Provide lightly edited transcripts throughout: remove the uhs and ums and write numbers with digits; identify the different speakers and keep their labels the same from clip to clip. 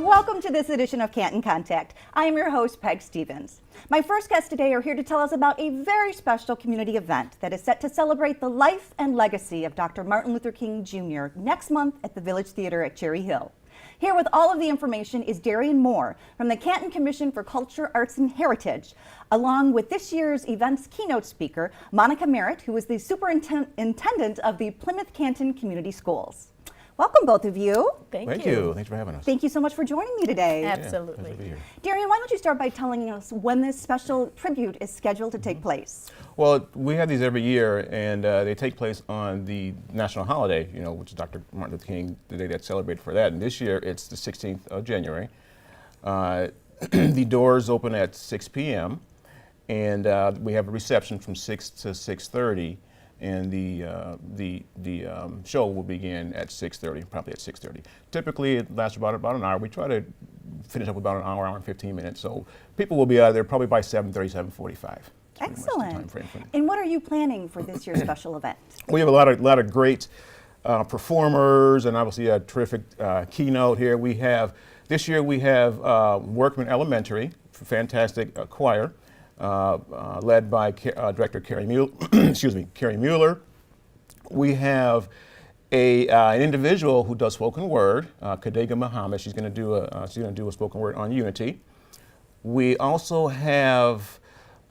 Speaker 1: Welcome to this edition of Canton Contact. I am your host, Peg Stevens. My first guests today are here to tell us about a very special community event that is set to celebrate the life and legacy of Dr. Martin Luther King Jr. next month at the Village Theater at Cherry Hill. Here with all of the information is Darian Moore from the Canton Commission for Culture, Arts, and Heritage, along with this year's event's keynote speaker, Monica Merritt, who is the superintendent of the Plymouth Canton Community Schools. Welcome, both of you.
Speaker 2: Thank you. Thanks for having us.
Speaker 1: Thank you so much for joining me today.
Speaker 3: Absolutely.
Speaker 2: Yeah, to be here.
Speaker 1: Darian, why don't you start by telling us when this special tribute is scheduled to take place?
Speaker 2: Well, we have these every year, and they take place on the national holiday, which is Dr. Martin Luther King, the day that's celebrated for that. And this year, it's the 16th of January. The doors open at 6 p.m., and we have a reception from 6 to 6:30. And the show will begin at 6:30, probably at 6:30. Typically, it lasts about an hour. We try to finish up about an hour and 15 minutes. So people will be out of there probably by 7:30, 7:45.
Speaker 1: Excellent. And what are you planning for this year's special event?
Speaker 2: We have a lot of great performers, and obviously a terrific keynote here. This year we have Workman Elementary, fantastic choir. Led by Director Carrie Mueller. We have an individual who does spoken word, Kadega Muhammad. She's going to do a spoken word on unity. We also have,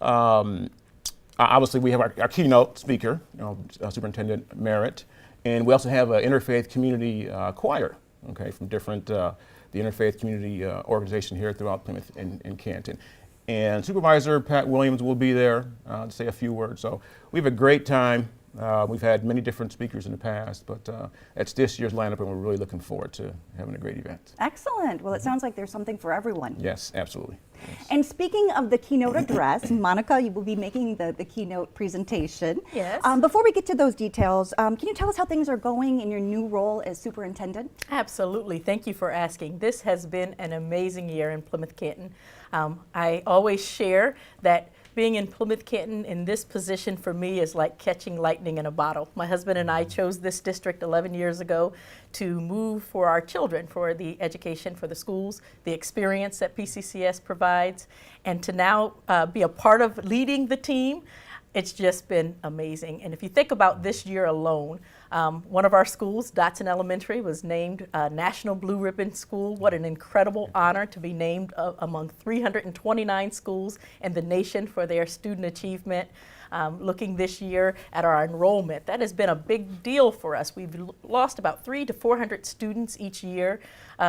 Speaker 2: obviously, we have our keynote speaker, Superintendent Merritt, and we also have an interfaith community choir, from different the interfaith community organization here throughout Plymouth and Canton. And Supervisor Pat Williams will be there to say a few words. So we have a great time. We've had many different speakers in the past, but it's this year's lineup, and we're really looking forward to having a great event.
Speaker 1: Excellent. Well, it sounds like there's something for everyone.
Speaker 2: Yes, absolutely. Yes.
Speaker 1: And speaking of the keynote address, Monica, you will be making the keynote presentation.
Speaker 3: Yes.
Speaker 1: Before we get to those details, can you tell us how things are going in your new role as superintendent?
Speaker 3: Absolutely. Thank you for asking. This has been an amazing year in Plymouth Canton. I always share that being in Plymouth Canton in this position for me is like catching lightning in a bottle. My husband and I chose this district 11 years ago to move for our children, for the education, for the schools, the experience that PCCS provides, and to now be a part of leading the team. It's just been amazing. And if you think about this year alone, one of our schools, Dotson Elementary, was named National Blue Ribbon School. What an incredible honor to be named among 329 schools in the nation for their student achievement. Looking this year at our enrollment, that has been a big deal for us. We've lost about 300 to 400 students each year.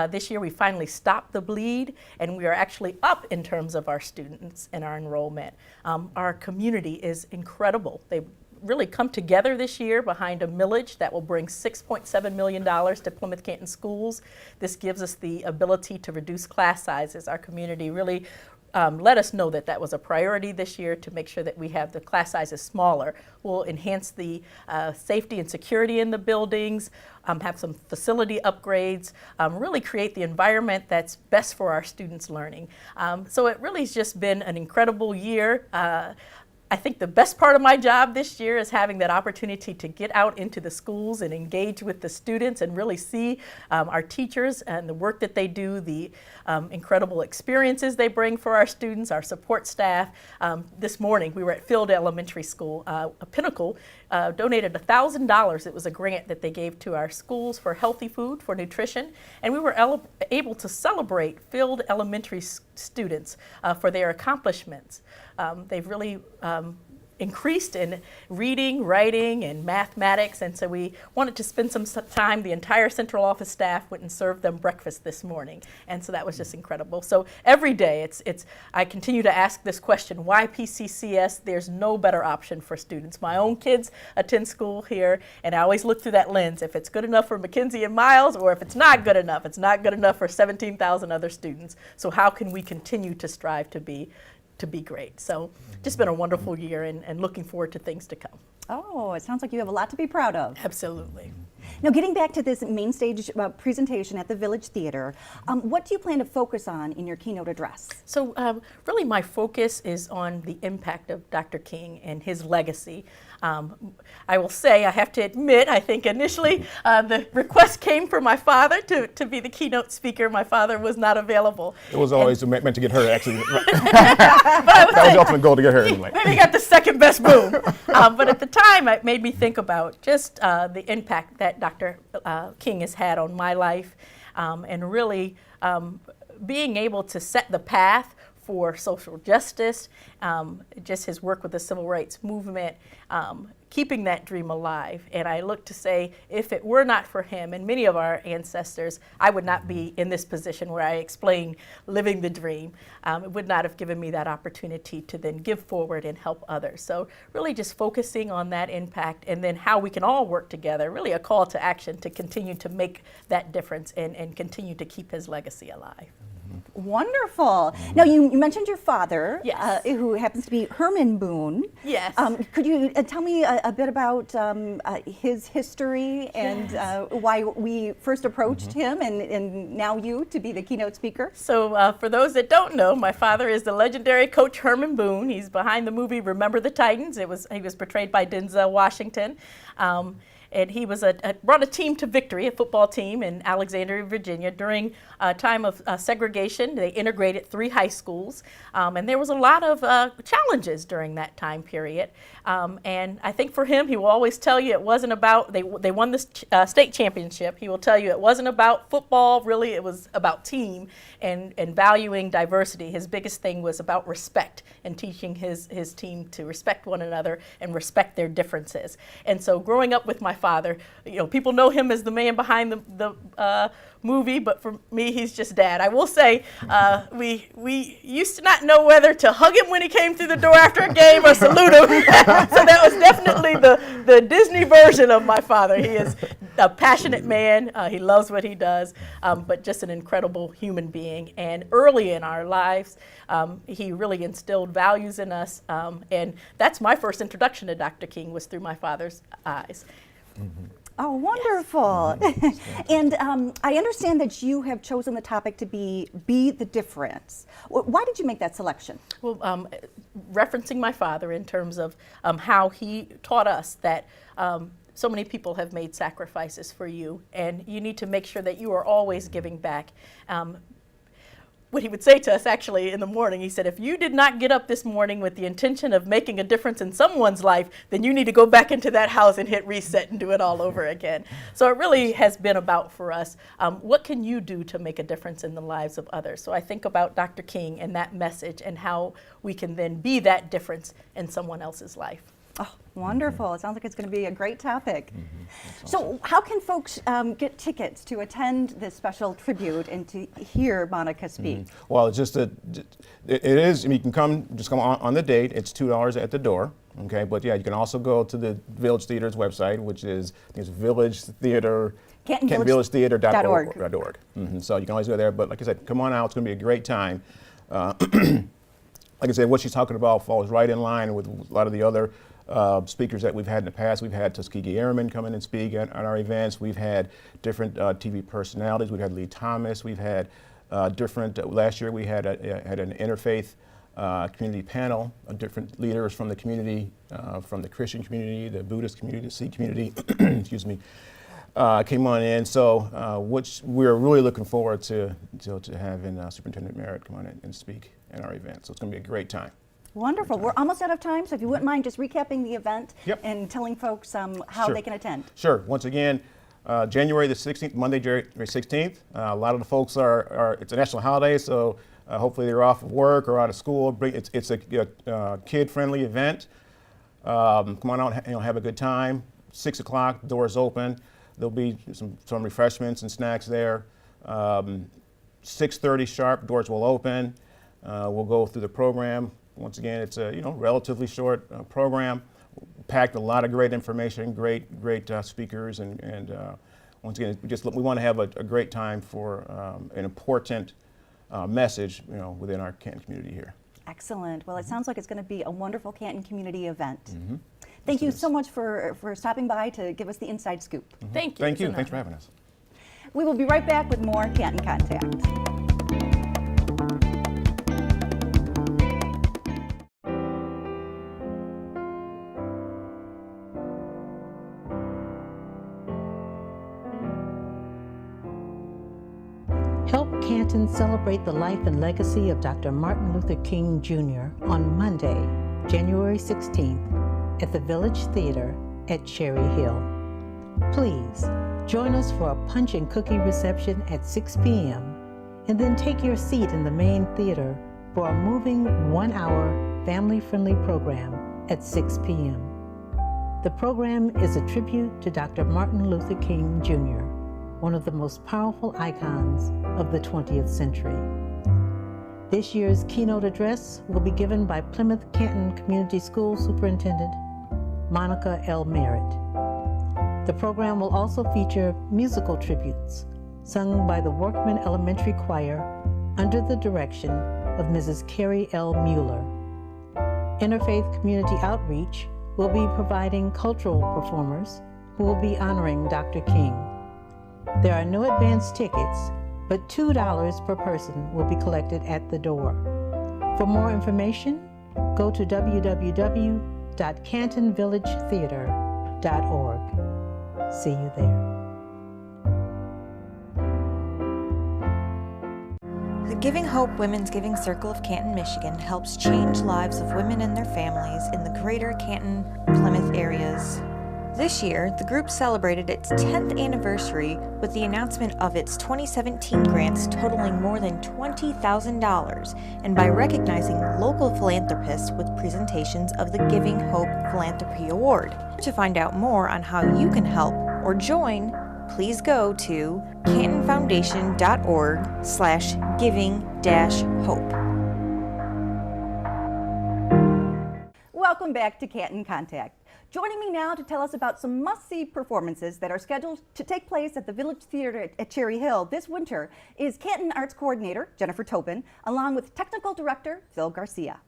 Speaker 3: This year we finally stopped the bleed, and we are actually up in terms of our students and our enrollment. Our community is incredible. They really come together this year behind a millage that will bring $6.7 million to Plymouth Canton schools. This gives us the ability to reduce class sizes. Our community really let us know that that was a priority this year to make sure that we have the class sizes smaller. We'll enhance the safety and security in the buildings, have some facility upgrades, really create the environment that's best for our students' learning. So it really has just been an incredible year. I think the best part of my job this year is having that opportunity to get out into the schools and engage with the students and really see our teachers and the work that they do, the incredible experiences they bring for our students, our support staff. This morning we were at Field Elementary School. Pinnacle donated $1,000. It was a grant that they gave to our schools for healthy food, for nutrition, and we were able to celebrate Field Elementary students for their accomplishments. They've really increased in reading, writing, and mathematics, and so we wanted to spend some time. The entire central office staff went and served them breakfast this morning, and so that was just incredible. So every day, I continue to ask this question: why PCCS? There's no better option for students. My own kids attend school here, and I always look through that lens. If it's good enough for Mackenzie and Miles, or if it's not good enough for 17,000 other students. So how can we continue to strive to be great? So just been a wonderful year, and looking forward to things to come.
Speaker 1: Oh, it sounds like you have a lot to be proud of.
Speaker 3: Absolutely.
Speaker 1: Now, getting back to this main stage presentation at the Village Theater, what do you plan to focus on in your keynote address?
Speaker 3: So really my focus is on the impact of Dr. King and his legacy. I will say, I have to admit, I think initially the request came from my father to be the keynote speaker. My father was not available.
Speaker 2: It was always meant to get her, actually. That was the ultimate goal, to get her anyway.
Speaker 3: Maybe got the second best boom. But at the time, it made me think about just the impact that Dr. King has had on my life, and really being able to set the path for social justice, just his work with the civil rights movement, keeping that dream alive. And I look to say, if it were not for him and many of our ancestors, I would not be in this position where I explain living the dream. It would not have given me that opportunity to then give forward and help others. So really just focusing on that impact, and then how we can all work together, really a call to action to continue to make that difference and continue to keep his legacy alive.
Speaker 1: Wonderful. Now, you mentioned your father,
Speaker 3: Yes.
Speaker 1: who happens to be Herman Boone.
Speaker 3: Yes.
Speaker 1: Could you tell me a bit about his history and why we first approached him and now you to be the keynote speaker?
Speaker 3: So for those that don't know, my father is the legendary Coach Herman Boone. He's behind the movie Remember the Titans. He was portrayed by Denzel Washington. And he was brought a team to victory, a football team in Alexandria, Virginia, during a time of segregation. They integrated 3 high schools, and there was a lot of challenges during that time period. And I think for him, he will always tell you it wasn't about, they won the state championship. He will tell you it wasn't about football, really, it was about team and valuing diversity. His biggest thing was about respect and teaching his team to respect one another and respect their differences. And so growing up with my father, people know him as the man behind the movie, but for me, he's just Dad. I will say, we used to not know whether to hug him when he came through the door after a game or salute him. So that was definitely the Disney version of my father. He is a passionate man. He loves what he does, but just an incredible human being. And early in our lives, he really instilled values in us. And that's my first introduction to Dr. King, was through my father's eyes.
Speaker 2: Mm-hmm.
Speaker 1: Oh, wonderful. Yes. And I understand that you have chosen the topic to be the difference. Why did you make that selection?
Speaker 3: Well, referencing my father in terms of how he taught us that so many people have made sacrifices for you, and you need to make sure that you are always giving back. What he would say to us actually in the morning, he said, if you did not get up this morning with the intention of making a difference in someone's life, then you need to go back into that house and hit reset and do it all over again. So it really has been about for us, what can you do to make a difference in the lives of others? So I think about Dr. King and that message and how we can then be that difference in someone else's life.
Speaker 1: Oh, wonderful. It sounds like it's going to be a great topic.
Speaker 2: Awesome.
Speaker 1: So how can folks get tickets to attend this special tribute and to hear Monica speak?
Speaker 2: Well, it's just it is, you can come on the date. It's $2 at the door. Okay, but yeah, you can also go to the Village Theater's website, which is Village Theater, CantonVillageTheater.org. So you can always go there. But like I said, come on out. It's going to be a great time. Like I said, what she's talking about falls right in line with a lot of the other speakers that we've had in the past. We've had Tuskegee Airmen come in and speak at our events. We've had different TV personalities. We've had Lee Thomas. We've had last year we had an interfaith community panel, different leaders from the community, from the Christian community, the Buddhist community, the Sikh community, excuse me, came on in. So which we're really looking forward to having Superintendent Merritt come on in and speak at our event. So it's going to be a great time.
Speaker 1: Wonderful. We're almost out of time, so if you wouldn't mind just recapping the event and telling folks how
Speaker 2: Sure.
Speaker 1: they can attend.
Speaker 2: Sure. Once again, January the 16th, Monday, January 16th. A lot of the folks it's a national holiday, so hopefully they're off of work or out of school. It's a kid-friendly event. Come on out, have a good time. 6 o'clock, doors open. There'll be some refreshments and snacks there. 6:30 sharp, doors will open. We'll go through the program. Once again, it's a relatively short program, packed a lot of great information, great speakers, and once again, we want to have a great time for an important message, within our Canton community here.
Speaker 1: Excellent. Well, it sounds like it's going to be a wonderful Canton community event. Thank you so much for stopping by to give us the inside scoop.
Speaker 3: Thank you.
Speaker 2: Thank you. Thanks for having us.
Speaker 1: We will be right back with more Canton Contact.
Speaker 4: Canton celebrate the life and legacy of Dr. Martin Luther King Jr. on Monday, January 16th at the Village Theater at Cherry Hill. Please join us for a punch and cookie reception at 6 p.m. and then take your seat in the main theater for a moving 1-hour family-friendly program at 6 p.m. The program is a tribute to Dr. Martin Luther King Jr., one of the most powerful icons of the 20th century. This year's keynote address will be given by Plymouth Canton Community School Superintendent Monica L. Merritt. The program will also feature musical tributes sung by the Workman Elementary Choir under the direction of Mrs. Carrie L. Mueller. Interfaith Community Outreach will be providing cultural performers who will be honoring Dr. King. There are no advance tickets, but $2 per person will be collected at the door. For more information, go to www.cantonvillagetheater.org. See you there.
Speaker 5: The Giving Hope Women's Giving Circle of Canton, Michigan helps change lives of women and their families in the greater Canton, Plymouth areas. This year, the group celebrated its 10th anniversary with the announcement of its 2017 grants totaling more than $20,000 and by recognizing local philanthropists with presentations of the Giving Hope Philanthropy Award. To find out more on how you can help or join, please go to cantonfoundation.org/giving-hope.
Speaker 1: Welcome back to Canton Contact. Joining me now to tell us about some must-see performances that are scheduled to take place at the Village Theater at Cherry Hill this winter is Canton Arts Coordinator Jennifer Tobin, along with Technical Director Phil Garcia.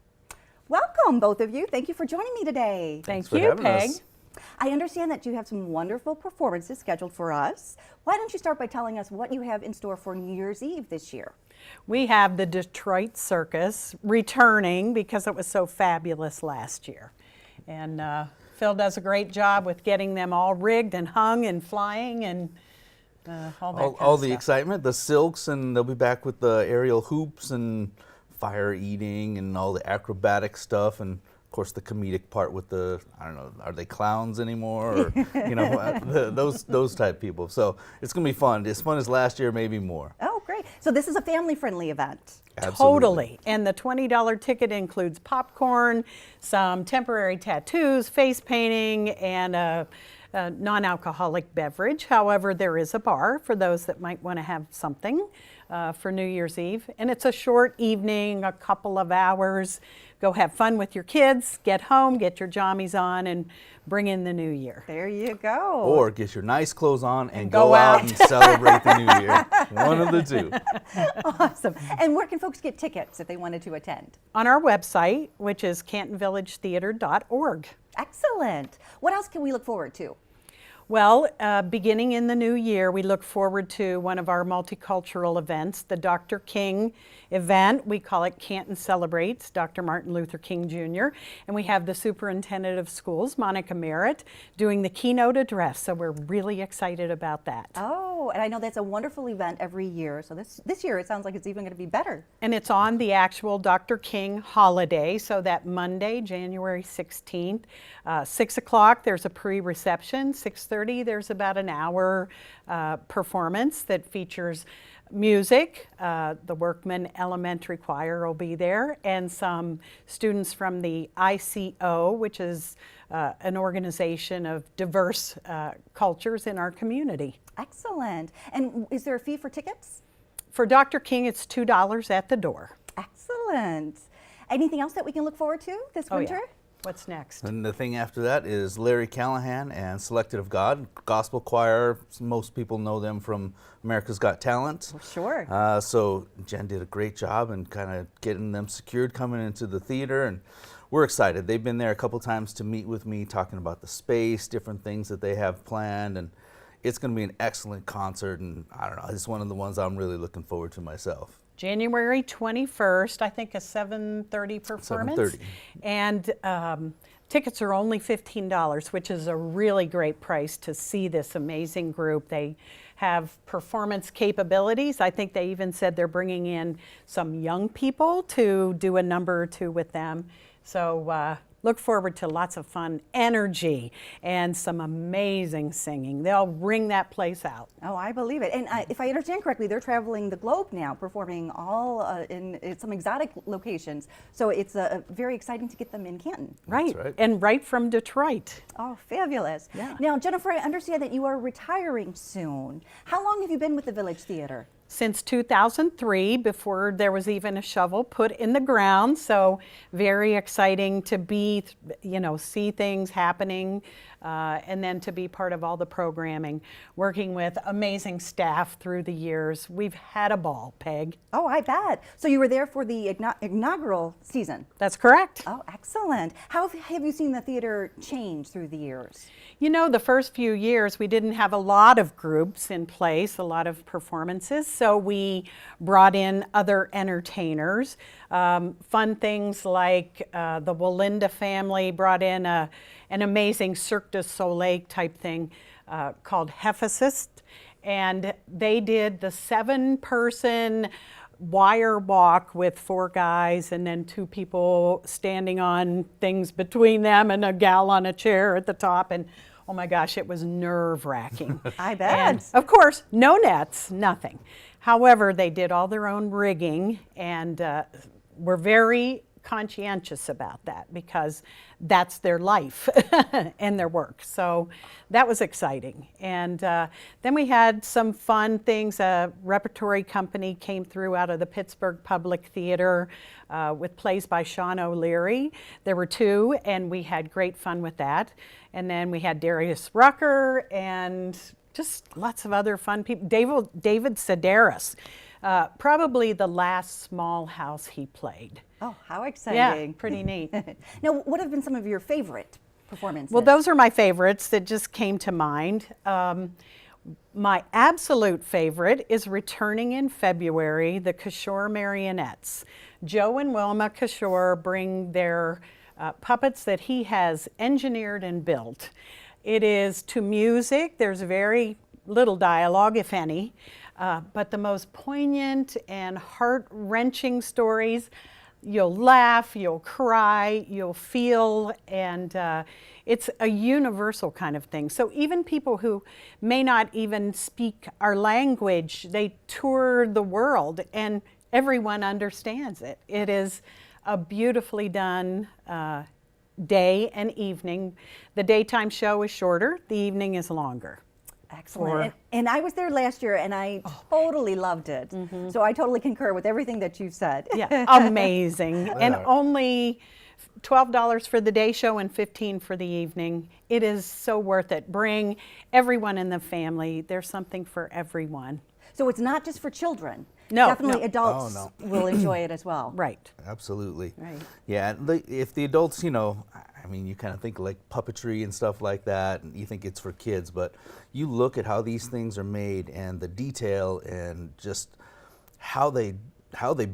Speaker 1: Welcome, both of you. Thank you for joining me today.
Speaker 3: Thank
Speaker 6: for
Speaker 3: you,
Speaker 6: having
Speaker 3: Peg.
Speaker 6: us.
Speaker 1: I understand that you have some wonderful performances scheduled for us. Why don't you start by telling us what you have in store for New Year's Eve this year?
Speaker 7: We have the Detroit Circus returning because it was so fabulous last year. And Phil does a great job with getting them all rigged and hung and flying and all that kind
Speaker 6: All
Speaker 7: of
Speaker 6: the
Speaker 7: stuff.
Speaker 6: excitement, the silks, and they'll be back with the aerial hoops and fire eating and all the acrobatic stuff, and of course the comedic part with the, I don't know, are they clowns anymore, or those type people. So it's gonna be fun. As fun as last year, maybe more.
Speaker 1: Oh, great. So this is a family-friendly event.
Speaker 6: Absolutely.
Speaker 7: Totally. And the $20 ticket includes popcorn, some temporary tattoos, face painting, and a non-alcoholic beverage. However, there is a bar for those that might want to have something for New Year's Eve. And it's a short evening, a couple of hours. Go have fun with your kids, get home, get your jammies on, and bring in the new year.
Speaker 1: There you go.
Speaker 6: Or get your nice clothes on and
Speaker 7: go
Speaker 6: go out
Speaker 7: out.
Speaker 6: and celebrate the new year. One of the two.
Speaker 1: Awesome. And where can folks get tickets if they wanted to attend?
Speaker 7: On our website, which is cantonvillagetheater.org.
Speaker 1: Excellent. What else can we look forward to?
Speaker 7: Well, beginning in the new year, we look forward to one of our multicultural events, the Dr. King event. We call it Canton Celebrates Dr. Martin Luther King Jr. And we have the Superintendent of Schools, Monica Merritt, doing the keynote address. So we're really excited about that.
Speaker 1: Oh, and I know that's a wonderful event every year. So this year it sounds like it's even going to be better.
Speaker 7: And it's on the actual Dr. King holiday, so that Monday, January 16th, 6 o'clock, there's a pre-reception. 6:30, there's about an hour performance that features music. The Workman Elementary Choir will be there, and some students from the ICO, which is an organization of diverse cultures in our community.
Speaker 1: Excellent. And is there a fee for tickets?
Speaker 7: For Dr. King, it's $2 at the door.
Speaker 1: Excellent. Anything else that we can look forward to this winter?
Speaker 7: Yeah. What's next?
Speaker 6: And the thing after that is Larry Callahan and Selected of God, gospel choir. Most people know them from America's Got Talent.
Speaker 1: Sure.
Speaker 6: So Jen did a great job in kind of getting them secured coming into the theater, and we're excited. They've been there a couple times to meet with me, talking about the space, different things that they have planned, and it's going to be an excellent concert, and I don't know, it's one of the ones I'm really looking forward to myself.
Speaker 7: January 21st, I think a 7:30 performance.
Speaker 6: 7:30.
Speaker 7: And tickets are only $15, which is a really great price to see this amazing group. They have performance capabilities. I think they even said they're bringing in some young people to do a number or two with them. So look forward to lots of fun energy and some amazing singing. They'll ring that place out.
Speaker 1: Oh, I believe it. And if I understand correctly, they're traveling the globe now, performing all in some exotic locations. So it's very exciting to get them in Canton.
Speaker 7: Right.
Speaker 6: right.
Speaker 7: And right from Detroit.
Speaker 1: Oh, fabulous.
Speaker 7: Yeah.
Speaker 1: Now, Jennifer, I understand that you are retiring soon. How long have you been with the Village Theater?
Speaker 7: Since 2003, before there was even a shovel put in the ground. So very exciting to be, see things happening, and then to be part of all the programming, working with amazing staff through the years. We've had a ball, Peg.
Speaker 1: Oh, I bet. So you were there for the inaugural season.
Speaker 7: That's correct.
Speaker 1: Oh, excellent. How have you seen the theater change through the years?
Speaker 7: The first few years we didn't have a lot of groups in place, a lot of performances, so we brought in other entertainers. Fun things like the Walinda family brought in an amazing Cirque du Soleil type thing called Hephaestus, and they did the 7-person wire walk with 4 guys and then 2 people standing on things between them and a gal on a chair at the top, and oh my gosh, it was nerve-wracking.
Speaker 1: I bet.
Speaker 7: And of course, no nets, nothing. However, they did all their own rigging and were very conscientious about that because that's their life and their work. So that was exciting. And then we had some fun things. A repertory company came through out of the Pittsburgh Public Theater with plays by Sean O'Leary. There were 2, and we had great fun with that. And then we had Darius Rucker and just lots of other fun people. David Sedaris, probably the last small house he played.
Speaker 1: Oh, how exciting.
Speaker 7: Yeah, pretty neat.
Speaker 1: Now, what have been some of your favorite performances?
Speaker 7: Well, those are my favorites that just came to mind. My absolute favorite is returning in February, the Kishore Marionettes. Joe and Wilma Kishore bring their puppets that he has engineered and built. It is to music. There's very little dialogue, if any, but the most poignant and heart-wrenching stories. You'll laugh, you'll cry, you'll feel, and it's a universal kind of thing. So even people who may not even speak our language, they tour the world and everyone understands it. It is a beautifully done day and evening. The daytime show is shorter, the evening is longer.
Speaker 1: Excellent. And I was there last year and I totally loved it. Mm-hmm. So I totally concur with everything that you've said.
Speaker 7: Yeah, amazing. And only $12 for the day show and $15 for the evening. It is so worth it. Bring everyone in the family. There's something for everyone.
Speaker 1: So it's not just for children.
Speaker 7: No,
Speaker 1: Definitely
Speaker 7: no.
Speaker 1: adults will enjoy it as well.
Speaker 7: Right.
Speaker 6: Absolutely.
Speaker 1: Right.
Speaker 6: Yeah, and if the adults, you kind of think like puppetry and stuff like that, and you think it's for kids, but you look at how these things are made and the detail and just how they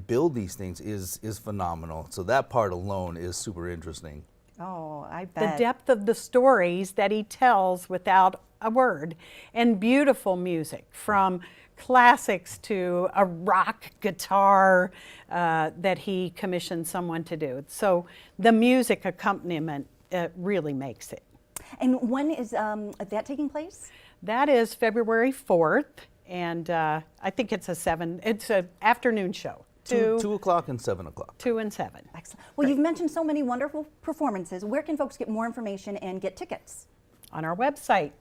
Speaker 6: build these things is phenomenal. So that part alone is super interesting.
Speaker 1: Oh, I bet.
Speaker 7: The depth of the stories that he tells without a word, and beautiful music from classics to a rock guitar that he commissioned someone to do. So the music accompaniment really makes it.
Speaker 1: And when is that taking place?
Speaker 7: That is February 4th, and I think it's an afternoon show.
Speaker 6: 2 o'clock and 7 o'clock.
Speaker 7: 2 and 7.
Speaker 1: Excellent. Well, you've mentioned so many wonderful performances. Where can folks get more information and get tickets?
Speaker 7: On our website,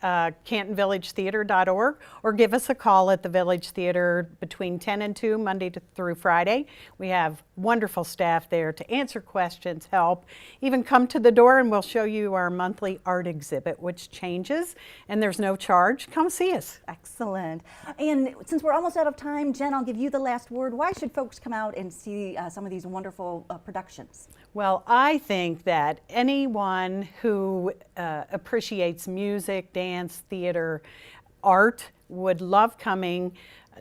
Speaker 7: CantonVillageTheater.org, or give us a call at the Village Theater between 10 and 2, Monday through Friday. We have wonderful staff there to answer questions, help, even come to the door and we'll show you our monthly art exhibit, which changes, and there's no charge. Come see us.
Speaker 1: Excellent. And since we're almost out of time, Jen, I'll give you the last word. Why should folks come out and see some of these wonderful productions?
Speaker 7: Well, I think that anyone who appreciates music, dance, theater, art would love coming.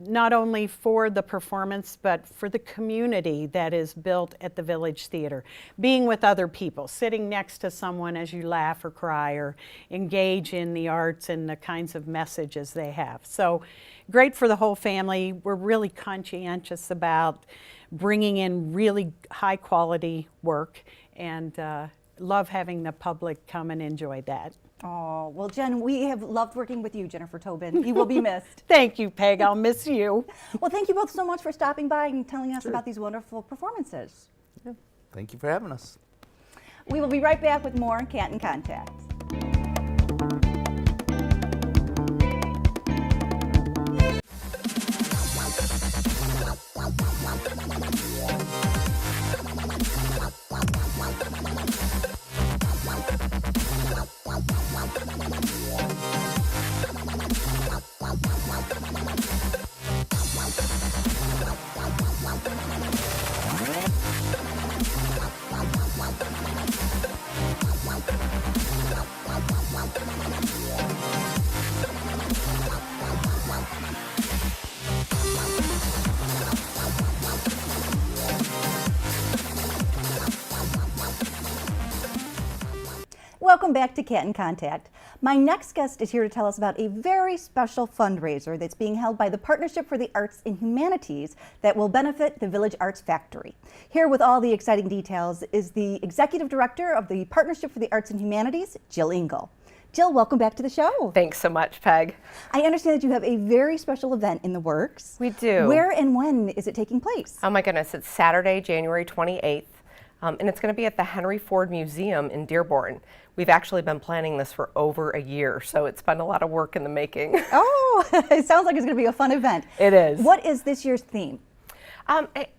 Speaker 7: not only for the performance, but for the community that is built at the Village Theater. Being with other people, sitting next to someone as you laugh or cry or engage in the arts and the kinds of messages they have. So great for the whole family. We're really conscientious about bringing in really high quality work, and love having the public come and enjoy that.
Speaker 1: Oh, well, Jen, we have loved working with you, Jennifer Tobin. You will be missed.
Speaker 7: Thank you, Peg. I'll miss you.
Speaker 1: Well, thank you both so much for stopping by and telling us about these wonderful performances.
Speaker 6: Thank you for having us.
Speaker 1: We will be right back with more Canton Contact. Welcome back to Canton Contact. My next guest is here to tell us about a very special fundraiser that's being held by the Partnership for the Arts and Humanities that will benefit the Village Arts Factory. Here with all the exciting details is the Executive Director of the Partnership for the Arts and Humanities, Jill Engel. Jill, welcome back to the show.
Speaker 8: Thanks so much, Peg.
Speaker 1: I understand that you have a very special event in the works.
Speaker 8: We do.
Speaker 1: Where and when is it taking place?
Speaker 8: Oh my goodness, it's Saturday, January 28th, and it's going to be at the Henry Ford Museum in Dearborn. We've actually been planning this for over a year, so it's been a lot of work in the making.
Speaker 1: Oh, it sounds like it's going to be a fun event.
Speaker 8: It is.
Speaker 1: What is this year's theme?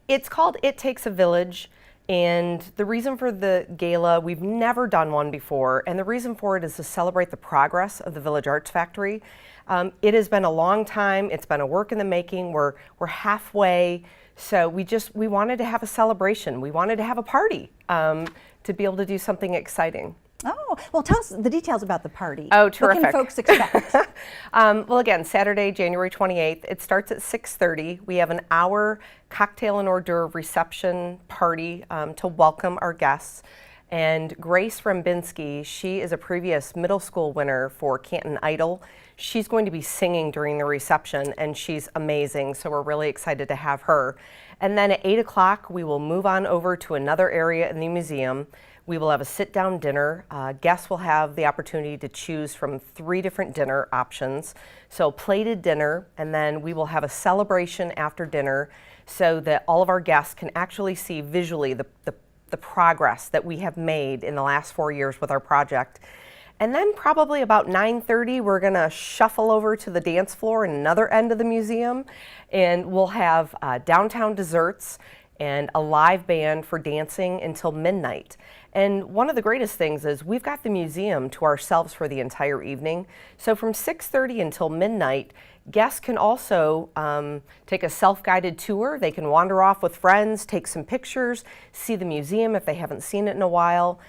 Speaker 8: It's called It Takes a Village, and the reason for the gala, we've never done one before, and the reason for it is to celebrate the progress of the Village Arts Factory. It has been a long time. It's been a work in the making. We're halfway, so we wanted to have a celebration. We wanted to have a party to be able to do something exciting.
Speaker 1: Oh, well, tell us the details about the party.
Speaker 8: Oh, terrific.
Speaker 1: What can folks expect?
Speaker 8: Well, again, Saturday, January 28th. It starts at 6:30. We have an hour cocktail and hors d'oeuvre reception party to welcome our guests. And Grace Rembinski, she is a previous middle school winner for Canton Idol. She's going to be singing during the reception, and she's amazing, so we're really excited to have her. And then at 8 o'clock, we will move on over to another area in the museum. We will have a sit-down dinner. Guests will have the opportunity to choose from 3 different dinner options. So plated dinner, and then we will have a celebration after dinner so that all of our guests can actually see visually the progress that we have made in the last 4 years with our project. And then probably about 9:30, we're gonna shuffle over to the dance floor in another end of the museum, and we'll have downtown desserts and a live band for dancing until midnight. And one of the greatest things is we've got the museum to ourselves for the entire evening. So from 6:30 until midnight, guests can also take a self-guided tour. They can wander off with friends, take some pictures, see the museum if they haven't seen it in a while.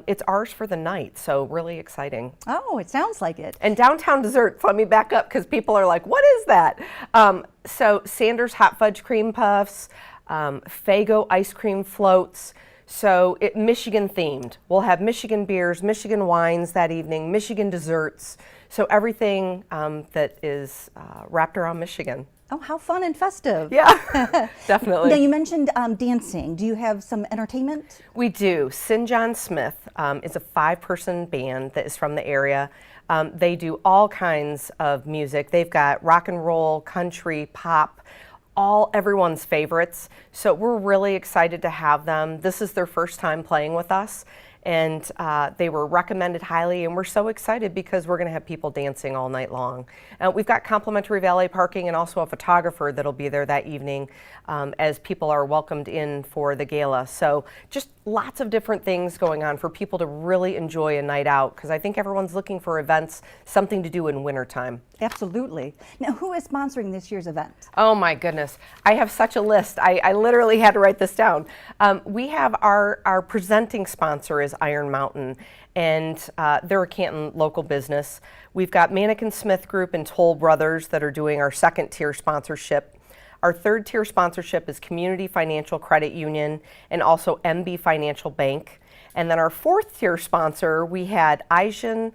Speaker 8: It's ours for the night, so really exciting.
Speaker 1: Oh, it sounds like it.
Speaker 8: And downtown desserts, let me back up because people are like, what is that? So Sanders Hot Fudge Cream Puffs, Faygo ice cream floats. So Michigan themed. We'll have Michigan beers, Michigan wines that evening, Michigan desserts. So everything that is wrapped around Michigan.
Speaker 1: Oh, how fun and festive.
Speaker 8: Yeah, definitely.
Speaker 1: Now, you mentioned dancing. Do you have some entertainment?
Speaker 8: We do. Sin John Smith is a 5-person band that is from the area. They do all kinds of music. They've got rock and roll, country, pop, everyone's favorites. So we're really excited to have them. This is their first time playing with us, and they were recommended highly, and we're so excited because we're going to have people dancing all night long. We've got complimentary valet parking and also a photographer that'll be there that evening as people are welcomed in for the gala. So just lots of different things going on for people to really enjoy a night out, because I think everyone's looking for events, something to do in wintertime.
Speaker 1: Absolutely. Now, who is sponsoring this year's event?
Speaker 8: Oh my goodness, I have such a list. I literally had to write this down. We have our presenting sponsor is is Iron Mountain, and they're a Canton local business. We've got Mannequin Smith Group and Toll Brothers that are doing our second tier sponsorship. Our third tier sponsorship is Community Financial Credit Union and also MB Financial Bank. And then our fourth tier sponsor, we had Asian,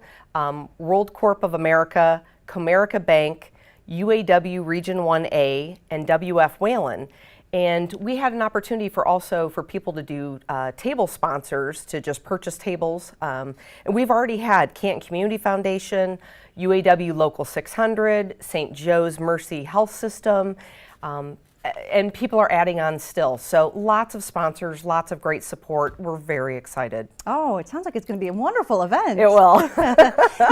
Speaker 8: World Corp of America, Comerica Bank, UAW Region 1A, and WF Whalen. And we had an opportunity for people to do table sponsors, to just purchase tables. And we've already had Canton Community Foundation, UAW Local 600, St. Joe's Mercy Health System, and people are adding on still. So lots of sponsors, lots of great support. We're very excited.
Speaker 1: Oh, it sounds like it's going to be a wonderful event.
Speaker 8: It will.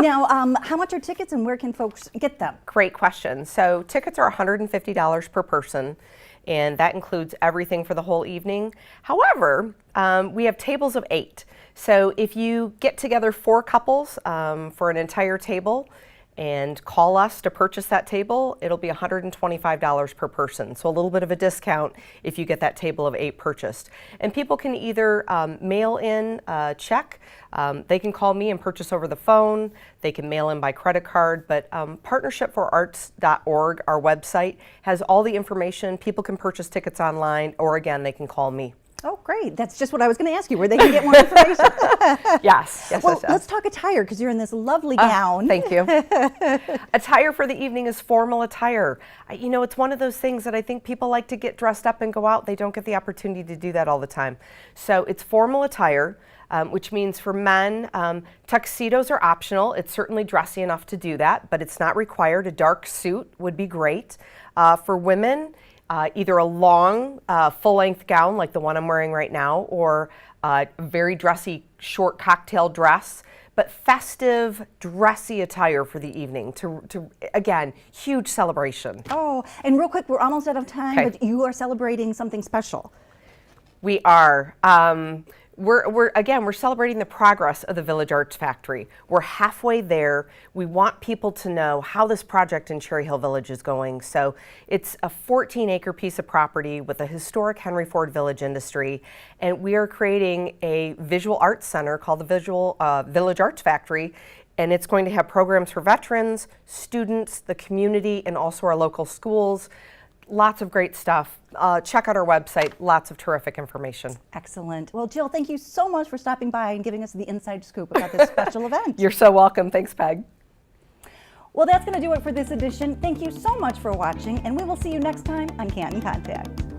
Speaker 1: Now, how much are tickets and where can folks get them?
Speaker 8: Great question. So tickets are $150 per person, and that includes everything for the whole evening. However, we have tables of 8. So if you get together 4 couples for an entire table and call us to purchase that table, it'll be $125 per person. So a little bit of a discount if you get that table of 8 purchased. And people can either mail in a check, they can call me and purchase over the phone, they can mail in by credit card, but partnershipforarts.org, our website, has all the information. People can purchase tickets online, or again, they can call me.
Speaker 1: Oh, great. That's just what I was going to ask you, where they can get more information.
Speaker 8: Yes.
Speaker 1: Well, let's talk attire, because you're in this lovely gown.
Speaker 8: Thank you. Attire for the evening is formal attire. You know, it's one of those things that I think people like to get dressed up and go out. They don't get the opportunity to do that all the time. So it's formal attire, which means for men, tuxedos are optional. It's certainly dressy enough to do that, but it's not required. A dark suit would be great. For women, either a long, full-length gown like the one I'm wearing right now, or a very dressy, short cocktail dress, but festive, dressy attire for the evening to again, huge celebration.
Speaker 1: Oh, and real quick, we're almost out of time,
Speaker 8: Okay.
Speaker 1: but you are celebrating something special.
Speaker 8: We are. We're celebrating the progress of the Village Arts Factory. We're halfway there. We want people to know how this project in Cherry Hill Village is going. So it's a 14-acre piece of property with a historic Henry Ford Village industry, and we are creating a visual arts center called the Village Arts Factory. And it's going to have programs for veterans, students, the community, and also our local schools. Lots of great stuff. Check out our website, lots of terrific information.
Speaker 1: Excellent. Well, Jill, thank you so much for stopping by and giving us the inside scoop about this special event.
Speaker 8: You're so welcome. Thanks, Peg.
Speaker 1: Well, that's going to do it for this edition. Thank you so much for watching, and we will see you next time on Canton Contact.